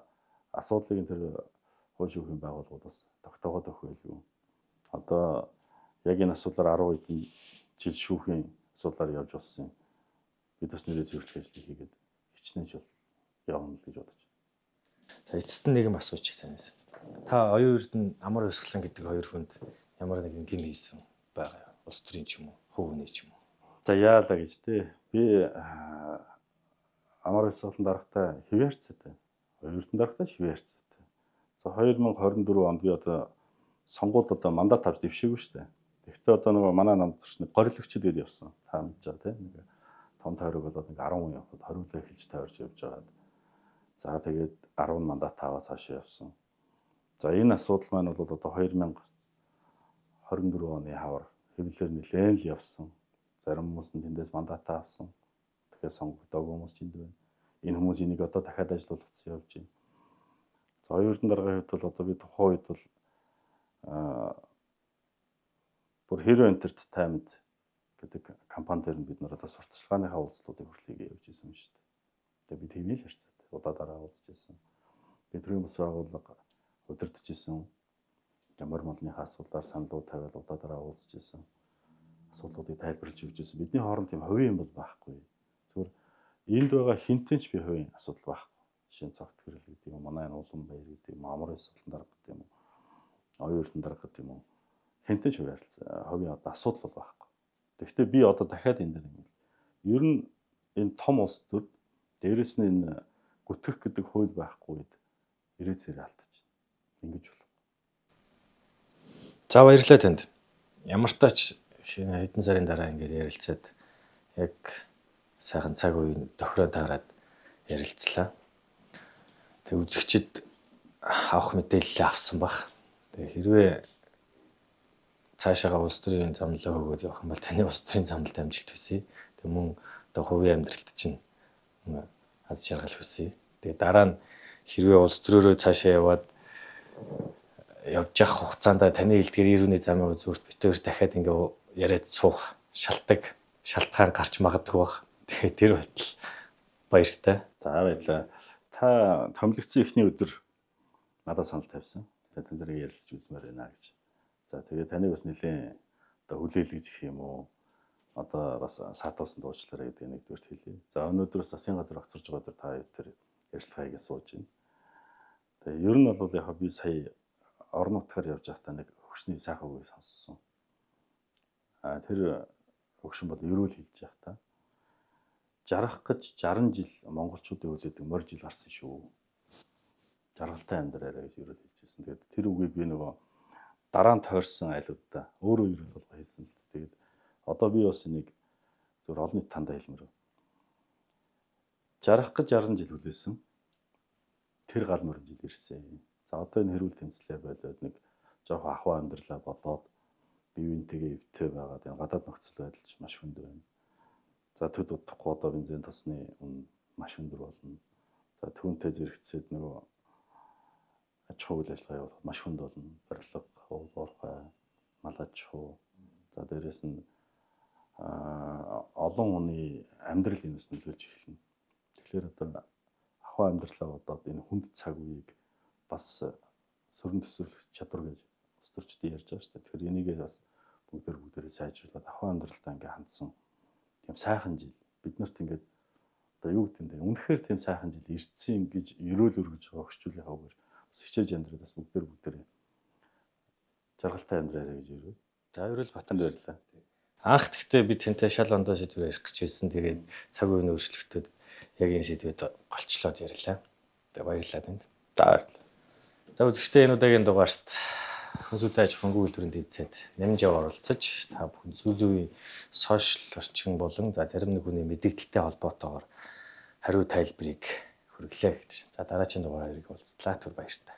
асуудлыг тэр хууль шүүхийн байгууллагууд бас тогтоогоод өгөх байлгүй. Одоо яг энэ асуудлаар 10 хэдэн жил шүүхийн асуудлаар явж болсон. Бид бас нэрээ зөвлөх ажлыг хийгээд хичнээн жил явна л гэж бодож байна. За эцэст нь нэг юм асууж танаас. Та оюун эрдэнэ амар өсгөлэн гэдэг хоёр хүнд ямар нэгэн гин хийсэн байгаа юу? Улс төрийн ч юм уу, хувь хүний ч юм уу. За яалаа гэж тий. Би амар өсгөлэн дарагтай хിവэрцэтэй. Оюун эрдэнэ дарагтай хിവэрцэтэй. За 2024 онд би одоо сонгуульд одоо мандат авч дэвшээгүй шүү дээ. Тэгэхдээ одоо нөгөө манай намд төрч нэг горилогчд гээд явсан. Та мэдж байгаа тийм нэг том тойрог болоод нэг 10 хүн явхад хориулаа эхэлж тойрч явж байгаад. За тэгээд 10 мандат аваад цаашаа явсан. За энэ асуудал маань бол одоо 2024 оны хавар хэвлэлээр нэлээд л явсан. Зарим хүмүүс нь тэндээс мандат авсан. Тэгэхээр сонгогдоогүй хүмүүс ч энд байна. Энэ хүмүүс энийг одоо дахиад ажиллуулсан явж байна. За оюун эрдэнэ даргын хувьд бол одоо би тухайн үед бол бүр Hero Entertainment гэдэг компани дээр нь бид нар одоо сурталчилгааныхаа уулзлуудыг хөрлөгийг явж исэн юм шүү дээ. Тэгээ би тийм л харьцаатай. Удаа дараа уулзж исэн. Би төрийн бас байгууллага удирдах исэн. Мөр молныхаа асуудлаар саналууд тавиал удаа дараа уулзж исэн. асуудлуудыг тайлбарлаж өгч байсан. Бидний хооронд тийм хувийн юм бол байхгүй. Зүгээр энд байгаа хинтэн ч би хувийн асуудал байхгүй. Жишээ нь цагт гэрэл гэдэг юм, манай энэ улам баяр гэдэг юм, амрын суултан дарга гэдэг юм уу, оюутан дарга гэдэг юм уу. Хинтэн ч хувийн одоо асуудал бол байхгүй. Тэгэхдээ би одоо дахиад энэ дээр юм. Ер нь энэ том улс төр дээрэс нь энэ гүтгэх гэдэг хууль байхгүй үед ирээцээр алдчих. Ингэж болох. За баярлалаа танд. Ямар тач хэдэн сарын дараа ингээд ярилцаад яг сайхан цаг үеийн тохироо таарад ярилцлаа. Тэг үзэгчид авах мэдээлэл авсан баг. Тэг хэрвээ цаашаага улс төрийн замлаа өгөөд явах юм бол таны улс төрийн замлалд амжилт хүсье. Тэг мөн одоо хувийн амьдралд чинь аз жаргал хүсье. Тэгээ дараа нь хэрвээ улс төрөөрөө цаашаа яваад явж явах хугацаанд таны хэлдгээр ирүүний замын үзүүрт битээр дахиад ингээ яриад суух шалтгаан гарч магадгүй баг. Тэгэхээр тэр байтал баяртай. За баярлалаа. Та томилогдсон эхний өдөр надад санал тавьсан. Тэгээд тань дээр ярилцж үзмээр байна гэж. За тэгээд таныг бас нэлээд одоо хүлээлгэж гэх юм уу? Одоо бас саатуулсан дуучлаарай гэдэг нэгдүгээрт хэлье. За өнөөдөр бас засгийн газар огцорж байгаа дээр та тэр ярилцлагыг сууж байна. Тэгээд ер нь бол яг би сая орон нутгаар явж байхдаа нэг хөгшний сайхан үг сонссон. Тэр хөгшин бол ерөөл хэлж байхдаа жаргах гэж 60 жил монголчуудын үлээдэг морь жил гарсан шүү. Жаргалтай амьдраарай гэж ерөөл хэлжсэн. Тэгээд тэр үгийг би нөгөө дараа нь тойрсон айлуудаа өөрөө ерөөл болгоо хэлсэн л. Тэгээд одоо би бас энийг зөв олон нийт тандаа хэлмээр. Жаргах гэж 60 жил хүлээсэн. Тэр гал морь жил ирсэн. За одоо энэ хэрүүл тэмцлээ болоод нэг жоох ахуй амьдралаа бодоод бивэнтэйгээ өвтэй байгаад энэ гадаад нөхцөл байдал ч маш хүнд байна. За төд удахгүй одоо бензин тосны үн маш өндөр болно. За түүнтэй зэрэгцээд нөгөө аж ахуй үйл ажиллагаа явуулах маш хүнд болно. Барилга, уурхай, мал аж ахуй. За дээрэс нь олон хүний амьдрал энэс нөлөөлж эхэлнэ. Тэгэхээр одоо ахуй амьдралаа бодоод энэ хүнд цаг үеийг бас сөрөн төсөөлөх чадвар гэж өстөрчд ярьж байгаа шүү дээ. Тэгэхээр энийгээ бас бүгдээрээ сайжруулад ахуй амьдралтаа ингээ хандсан тийм сайхан жил бид нарт ингээд одоо юу гэдэг нь үнэхээр тийм сайхан жил ирсэн гэж ерөөл өргөж байгаа өгчүүлийнхаагаар бас хичээж амьдраад бас бүгдээрээ жаргалтай амьдраарай гэж ерөө. За ерөөл батанд баярлалаа. Анх тэгтээ би тэнтэй шал ондоо сэдвээр ярих гэж байсан. Тэгээд цаг үеийн өөрчлөлтөд яг энэ сэдвэд голчлоод ярьлаа. Тэгээд баярлалаа танд. За баярлалаа. За үзэгчдээ энэ удаагийн дугаарт хүнсүтэй аж ахуйн үйлдвэрийн дэдсэд нэмж оролцож та бүхэн сүүлийн үеийн сошиал орчин болон за зарим нэг хүний мэдээлэлтэй холбоотойгоор хариу тайлбарыг хүргэлээ гэж. За дараагийн дугаарыг уулзлаа. Түр баярлалаа.